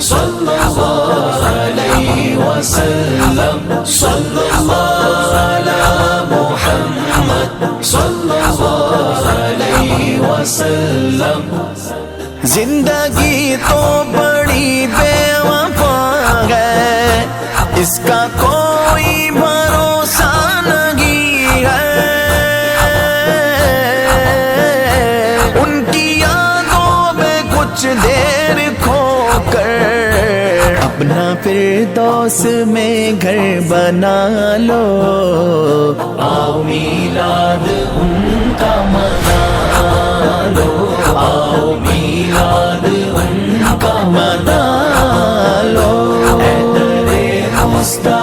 صلی اللہ علیہ وسلم، صلی اللہ علی محمد صلی اللہ علیہ وسلم۔ زندگی تو بڑی بے وفا ہے، اس کا کوئی بھروسہ نہیں ہے، ان کی یادوں میں کچھ دیر کھو کر اپنا فردوس میں گھر بنا لو، آؤ میلاد ان کا منا لو، آؤ میلاد ان کا منا لو، حیدر مصطفیٰ